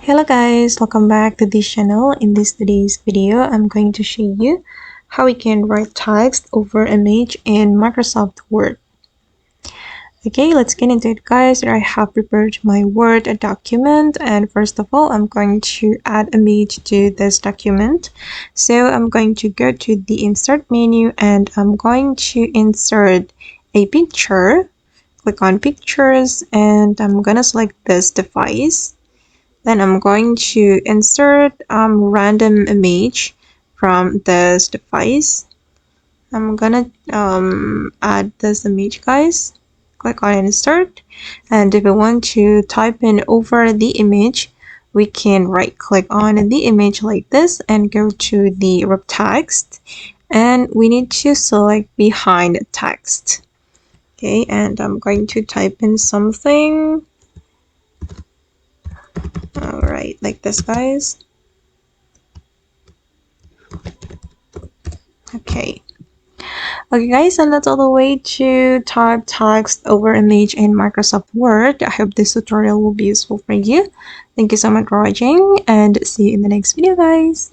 Hello guys, welcome back to this channel. In today's video, I'm going to show you how we can write text over image in Microsoft Word. Okay, let's get into it guys. Here I have prepared my Word document, and first of all, I'm going to add image to this document. So I'm going to go to the insert menu and I'm going to insert a picture. Click on pictures and I'm gonna select this device. Then I'm going to insert random image from this device. I'm gonna add this image guys. Click on insert, and if we want to type in over the image, we can right click on the image like this and go to the wrap text, and we need to select behind text. Okay, and I'm going to type in something. Alright, like this guys. Okay guys, and that's all the way to type text over image in Microsoft Word. I hope this tutorial will be useful for you. Thank you so much for watching and see you in the next video guys.